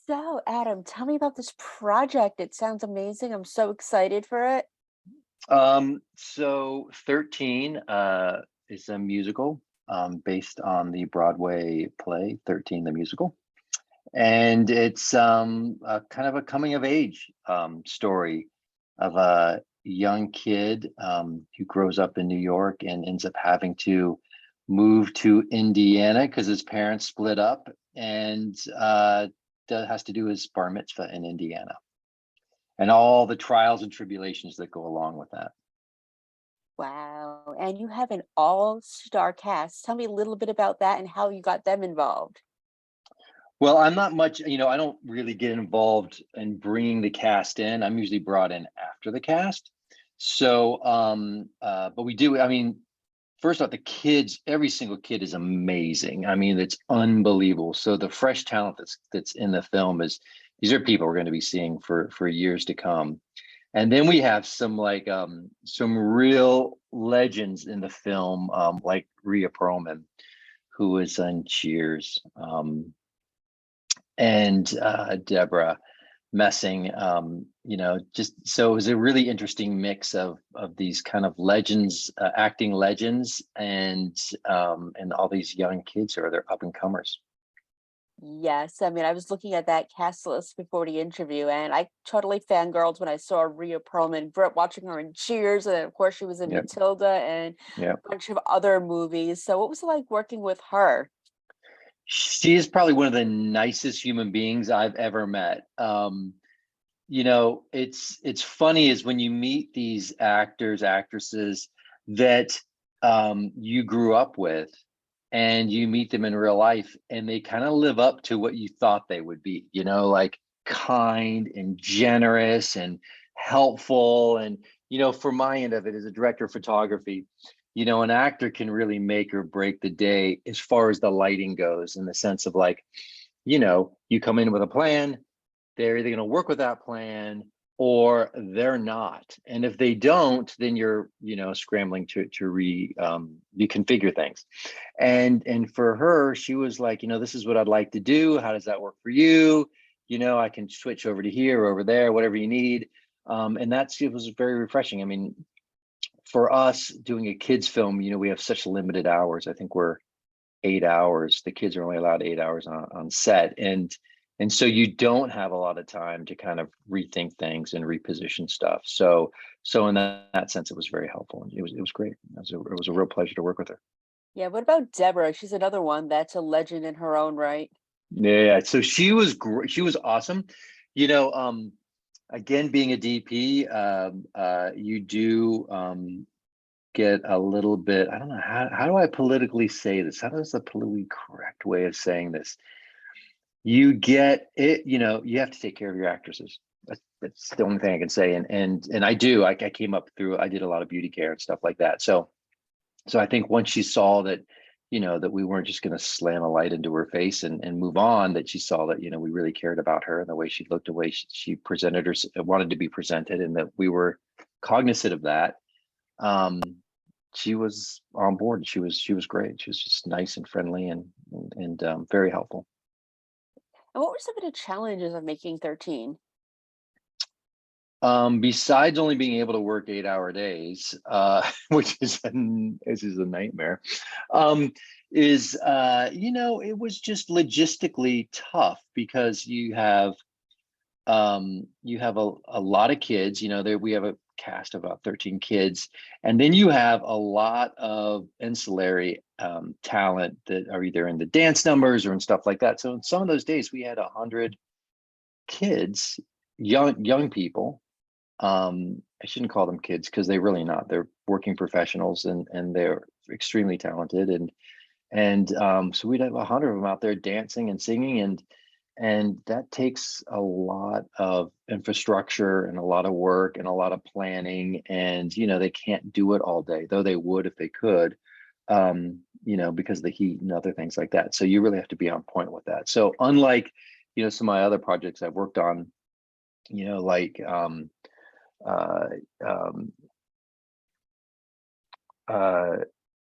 So, Adam, tell me about this project. It sounds amazing. I'm so excited for it. So 13 is a musical based on the Broadway play 13 the musical. And it's a kind of a coming of age story of a young kid who grows up in New York and ends up having to move to Indiana because his parents split up and has to do his bar mitzvah in Indiana and all the trials and tribulations that go along with that. Wow. And you have an all-star cast. Tell me a little bit about that and how you got them involved. Well, I'm not much, I don't really get involved in bringing the cast in. I'm usually brought in after the cast. So, but we do, first off, the kids, every single kid is amazing. I mean, it's unbelievable. So the fresh talent that's in the film is these are people we're going to be seeing for years to come. And then we have some real legends in the film, like Rhea Perlman, who was on Cheers. And Deborah Messing, just so it was a really interesting mix of these kind of legends, acting legends, and all these young kids who are they're up and comers. Yes, I mean, I was looking at that cast list before the interview, and I totally fangirled when I saw Rhea Perlman. Grew up watching her in Cheers, and then, of course, she was in Yep, Matilda and yep. a bunch of other movies. So, what was it like working with her? She is probably one of the nicest human beings I've ever met. It's funny is when you meet these actors, actresses that you grew up with and you meet them in real life and they kind of live up to what you thought they would be, like kind and generous and helpful. And, for my end of it as a director of photography, an actor can really make or break the day as far as the lighting goes, in the sense of like, you come in with a plan, they're either going to work with that plan or they're not. And if they don't, then you're, scrambling to reconfigure things. And for her, she was like, this is what I'd like to do. How does that work for you? I can switch over to here, over there, whatever you need. And it was very refreshing. I mean, for us doing a kids film, we have such limited hours. I think we're 8 hours. The kids are only allowed 8 hours on set. And so you don't have a lot of time to kind of rethink things and reposition stuff. So in that sense, it was very helpful. And it was great. It was a real pleasure to work with her. Yeah, what about Deborah? She's another one that's a legend in her own right. Yeah. So she was great. She was awesome. You know, um, Again, being a DP, you do get a little bit, I don't know, how do I politically say this? How is the politically correct way of saying this? You get it, you have to take care of your actresses. That's the only thing I can say. And I do. I came up through. I did a lot of beauty care and stuff like that. So I think once she saw that, that we weren't just going to slam a light into her face and move on, that she saw that, we really cared about her and the way she looked, the way she presented her, wanted to be presented, and that we were cognizant of that. Um, she was on board. She was great. She was just nice and friendly and very helpful. And what were some of the challenges of making 13? Besides only being able to work 8-hour days, which is a nightmare, it was just logistically tough because you have a lot of kids. There we have a cast of about 13 kids, and then you have a lot of ancillary talent that are either in the dance numbers or in stuff like that. So in some of those days, we had 100 kids, young people. I shouldn't call them kids because they're really not. They're working professionals and they're extremely talented. And so we'd have 100 of them out there dancing and singing, and that takes a lot of infrastructure and a lot of work and a lot of planning. And they can't do it all day, though they would if they could. Because of the heat and other things like that. So you really have to be on point with that. So unlike some of my other projects I've worked on, like uh, um, uh,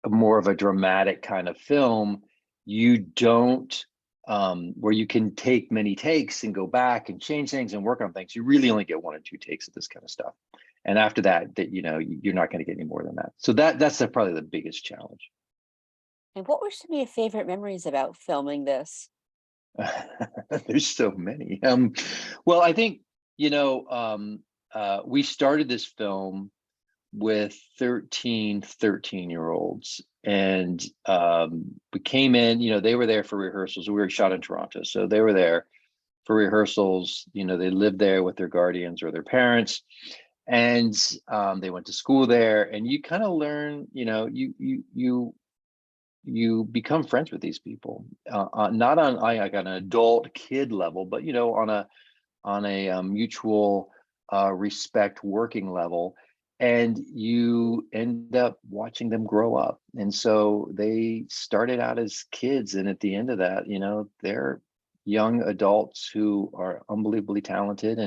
more of a dramatic kind of film, you don't where you can take many takes and go back and change things and work on things. You really only get 1 or 2 takes of this kind of stuff. And after that, you're not going to get any more than that. So that's probably the biggest challenge. And what were some of your favorite memories about filming this? There's so many. Well, I think, we started this film with 13-year-olds, and we came in, they were there for rehearsals. We were shot in Toronto, so they were there for rehearsals. They lived there with their guardians or their parents, and they went to school there, and you kind of learn, you become friends with these people, not on like an adult kid level, but on a mutual respect working level, and you end up watching them grow up. And so they started out as kids, and at the end of that, they're young adults who are unbelievably talented,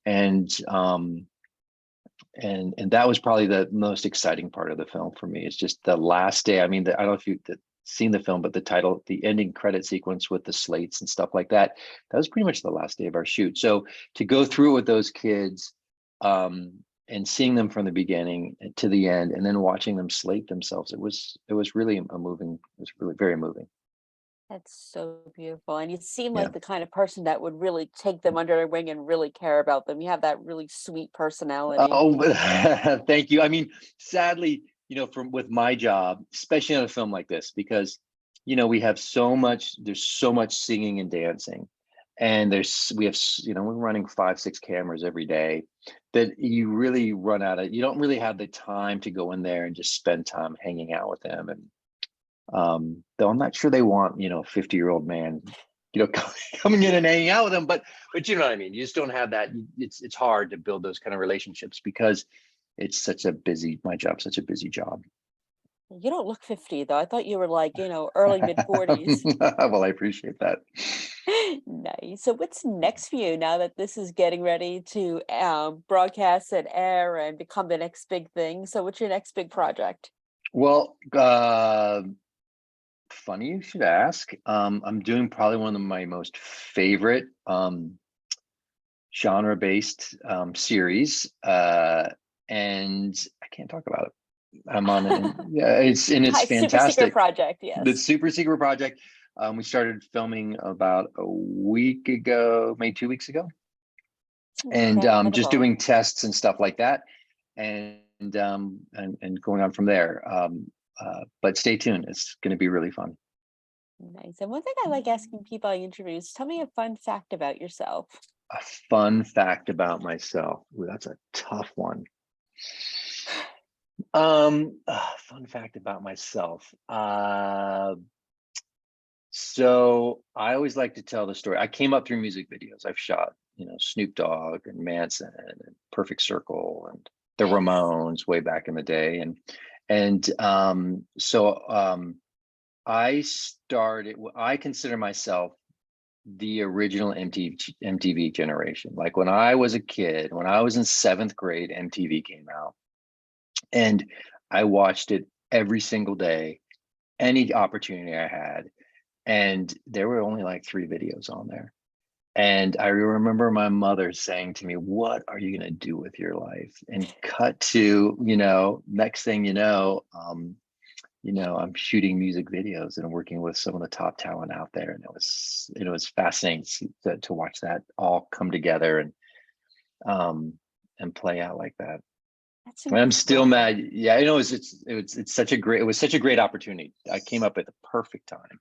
and that was probably the most exciting part of the film for me. It's just the last day. I mean, I don't know if you've seen the film, but the ending credit sequence with the slates and stuff like that, that was pretty much the last day of our shoot. So to go through it with those kids, and seeing them from the beginning to the end, and then watching them slate themselves, it was really moving. It was really very moving. That's so beautiful. And you seem Yeah. like the kind of person that would really take them under their wing and really care about them. You have that really sweet personality. Oh, thank you. I mean, sadly, from with my job, especially on a film like this, because we have there's so much singing and dancing, and we're running 5-6 cameras every day, that you really run out of. You don't really have the time to go in there and just spend time hanging out with them. And though I'm not sure they want, a 50-year-old man, coming in and hanging out with them, but you know what I mean? You just don't have that. It's hard to build those kind of relationships because my job's such a busy job. You don't look 50 though. I thought you were like, early mid 40s. Well, I appreciate that. Nice. So what's next for you now that this is getting ready to broadcast and air and become the next big thing? So what's your next big project? Well, funny you should ask. I'm doing probably one of my most favorite genre-based series, and I can't talk about it. I'm on it. Yeah, it's Super secret fantastic. project, The yes. super secret project. We started filming about a week ago, maybe 2 weeks ago, and just Incredible. doing tests and stuff like that, and going on from there. But stay tuned; it's going to be really fun. Nice. And one thing I like asking people I interview is tell me a fun fact about yourself. A fun fact about myself. Ooh, that's a tough one. Fun fact about myself. So I always like to tell the story. I came up through music videos. I've shot, Snoop Dogg and Manson and Perfect Circle and the Nice. Ramones way back in the day, and I consider myself the original MTV generation. Like when I was a kid, when I was in 7th grade, MTV came out, and I watched it every single day, any opportunity I had. And there were only like 3 videos on there. And I remember my mother saying to me, "What are you going to do with your life?" And cut to, next thing I'm shooting music videos and working with some of the top talent out there. And it was fascinating to watch that all come together and play out like that. That's And I'm still incredible. mad. Yeah, it was such a great opportunity. I came up at the perfect time.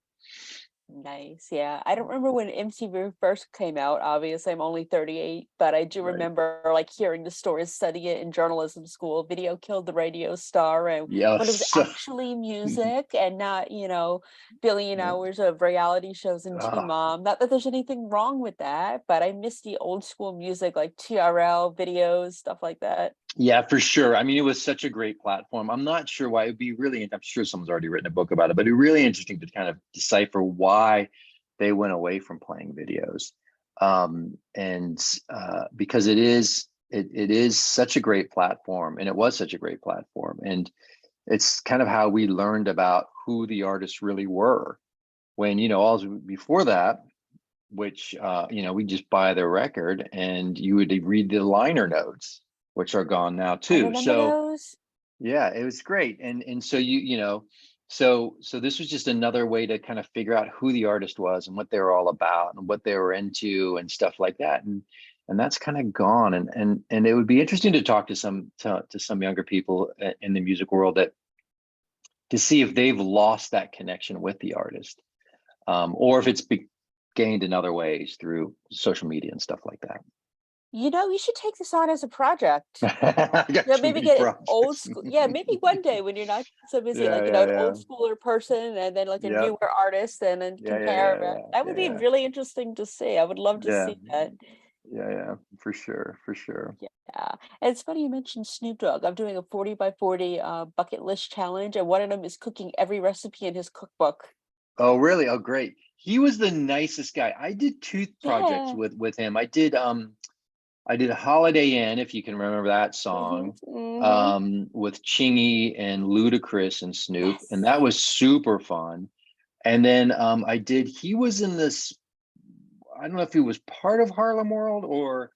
Nice. Yeah. I don't remember when MTV first came out. Obviously, I'm only 38, but I do Right. remember like hearing the stories, studying it in journalism school. Video killed the radio star. And when it was Yes. actually music and not, billion Yeah. hours of reality shows and Teen Ah, Mom. Not that there's anything wrong with that, but I miss the old school music like TRL videos, stuff like that. yeah, for sure. I mean, it was such a great platform. I'm not sure why. It'd be really, I'm sure someone's already written a book about it, but it'd be really interesting to kind of decipher why they went away from playing videos. And because it is such a great platform, and it was such a great platform. And it's kind of how we learned about who the artists really were, when, all before that, which, we just buy the record and you would read the liner notes, which are gone now I too. remember So those. yeah, it was great. And so so this was just another way to kind of figure out who the artist was and what they were all about and what they were into and stuff like that. And that's kind of gone. And it would be interesting to talk to some younger people in the music world, that to see if they've lost that connection with the artist, or if it's gained in other ways through social media and stuff like that. You should take this on as a project. I got Yeah, too maybe many get an old projects. school. Yeah, maybe one day when you're not so busy, Yeah, like, yeah, an old yeah. schooler person and then like a Yep. newer artist and then Yeah, yeah, compare yeah, them. yeah, That would yeah, be yeah, really interesting to see. I would love to yeah, see that. yeah, yeah, for sure, for sure. Yeah. And it's funny you mentioned Snoop Dogg. I'm doing a 40 by 40 bucket list challenge, and one of them is cooking every recipe in his cookbook. Oh, really? Oh, great. He was the nicest guy. I did two projects Yeah. with him. I did Holiday Inn, if you can remember that Hmm. song, Hmm. with Chingy and Ludacris and Snoop, and Yes. that was super fun. And then he was in this, I don't know if he was part of Harlem World or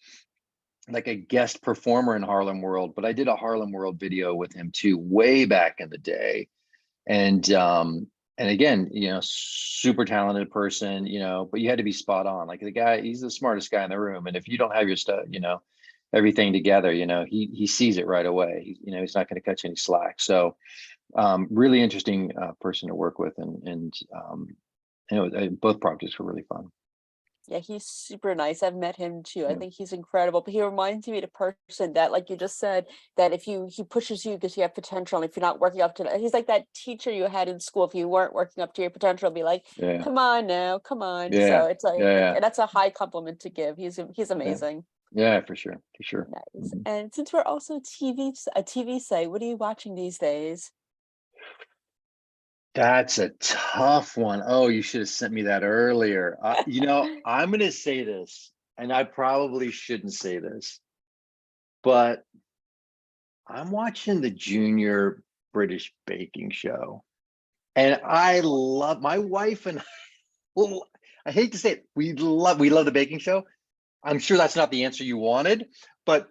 like a guest performer in Harlem World, but I did a Harlem World video with him too, way back in the day. And again, super talented person, but you had to be spot on. Like the guy, he's the smartest guy in the room. And if you don't have your stuff, everything together, he sees it right away. He's not going to cut you any slack. So really interesting person to work with. Both projects were really fun. Yeah, he's super nice. I've met him too. I Yeah. think he's incredible. But he reminds me of the person that, like you just said, that if he pushes you because you have potential, and if you're not working up to he's like that teacher you had in school. If you weren't working up to your potential, be like, Yeah. come on now, come on. So Yeah. it's like, Yeah. and that's a high compliment to give. He's Yeah. amazing. Yeah, for sure. For sure. Nice. Mhm. And since we're also a TV site, what are you watching these days? That's a tough one. Oh, you should have sent me that earlier. I'm going to say this, and I probably shouldn't say this, but I'm watching the Junior British Baking Show, and I love my wife and well, I hate to say it, we love the baking show. I'm sure that's not the answer you wanted, but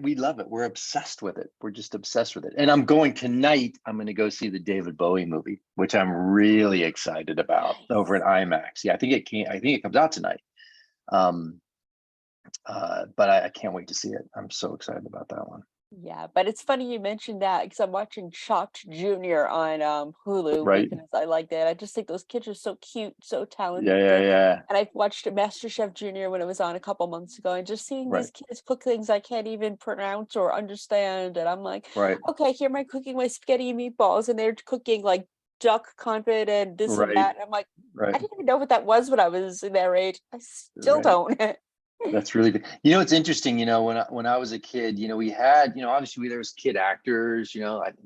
we love it. We're obsessed with it. We're just obsessed with it. And I'm going tonight. I'm going to go see the David Bowie movie, which I'm really excited about over Nice. at IMAX. Yeah, I think it comes out tonight. Um, but I can't wait to see it. I'm so excited about that one. Yeah, but it's funny you mentioned that because I'm watching Chopped Junior on Hulu Right? because I like that. I just think those kids are so cute, so Yeah, yeah, talented. yeah. And I watched MasterChef Junior when it was on a couple months ago, and just seeing Right, these kids cook things I can't even pronounce or understand. And I'm like, right, okay, here am I cooking my spaghetti and meatballs, and they're cooking like duck confit and this and right, that. And I'm like, I right, didn't even know what that was when I was in their age. I still right. don't. That's really good. It's interesting, when I was a kid, we had, obviously there was kid actors,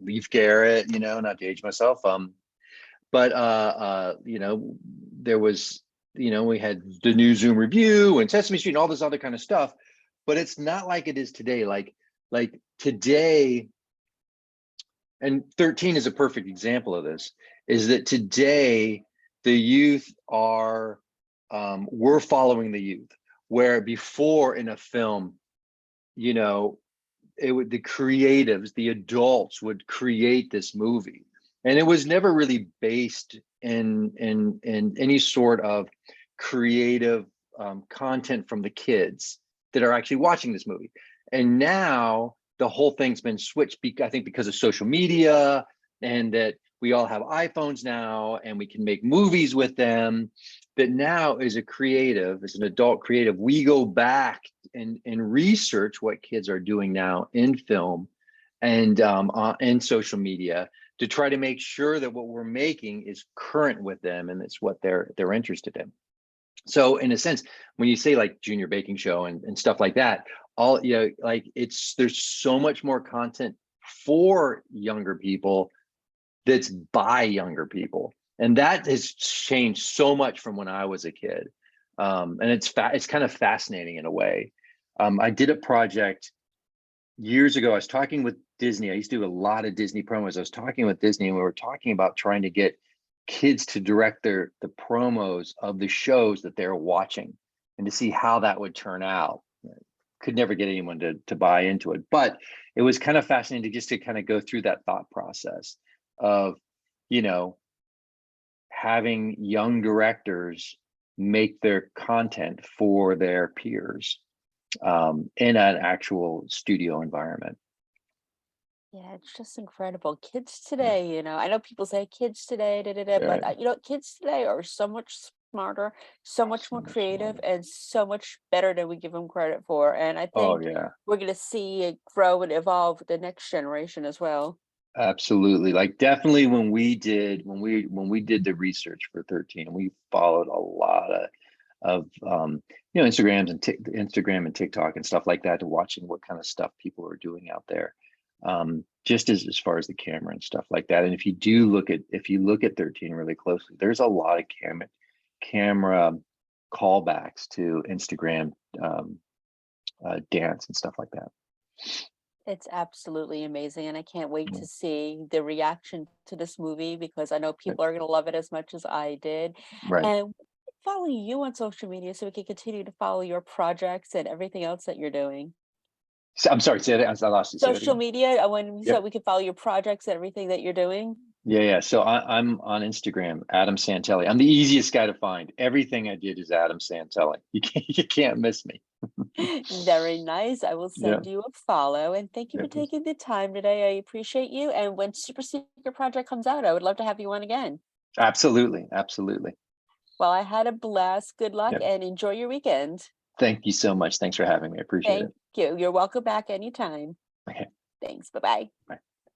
Leif Garrett, not to age myself. But there was, we had the new Zoom Review and Sesame Street and all this other kind of stuff. But it's not like it is today. Like today, and 13 is a perfect example of this, is that today the youth are we're following the youth, where before in a film, you know the creatives, the adults would create this movie, and it was never really based in any sort of creative content from the kids that are actually watching this movie. And now the whole thing's been switched, I think, because of social media, and that we all have iPhones now and we can make movies with them. That now, as an adult creative, we go back and research what kids are doing now in film and in social media, to try to make sure that what we're making is current with them and it's what they're interested in. So in a sense, when you say like Junior Baking Show and stuff like that, all like there's so much more content for younger people that's by younger people, and that has changed so much from when I was a kid. And it's kind of fascinating in a way. I did a project years ago. I was talking with Disney. I used to do a lot of Disney promos. I was talking with Disney, and we were talking about trying to get kids to direct the promos of the shows that they're watching, and to see how that would turn out. Could never get anyone to buy into it, but it was kind of fascinating just to kind of go through that thought process of, you know, having young directors make their content for their peers in an actual studio environment. Yeah, it's just incredible. Kids Yeah. today, I know people say kids today, da, da, da, but Right. kids today are so much smarter, so much So more much creative, smarter. and so much better than we give them credit for. And I Oh think yeah, we're going to see it grow and evolve with the next generation as well. absolutely. Like definitely when we did the research for 13, we followed a lot of Instagram and TikTok and stuff like that, to watching what kind of stuff people are doing out there, just as far as the camera and stuff like that. And if you look at 13 really closely, there's a lot of camera callbacks to Instagram, dance and stuff like that. It's absolutely amazing, and I can't wait Yeah. to see the reaction to this movie because I know Right. people are going to love it as much as I did. Right. And follow you on social media so we can continue to follow your projects and everything else that you're doing. So, I'm sorry, say that. I lost you. Say that Social again. media, when so Yep. we can follow your projects and everything that you're doing. Yeah, yeah. So I'm on Instagram, Adam Santelli. I'm the easiest guy to find. Everything I did is Adam Santelli. You can't miss me. Very nice. I will Yeah, send you a follow, and thank you yeah. for taking the time today. I appreciate you. And when Super Secret Project comes out, I would love to have you on again. Absolutely, absolutely. Well, I had a blast. Good luck Yeah. and enjoy your weekend. Thank you so much. Thanks for having me. I appreciate Thank it. you. You're welcome back anytime. Okay. Thanks. Bye bye. Bye.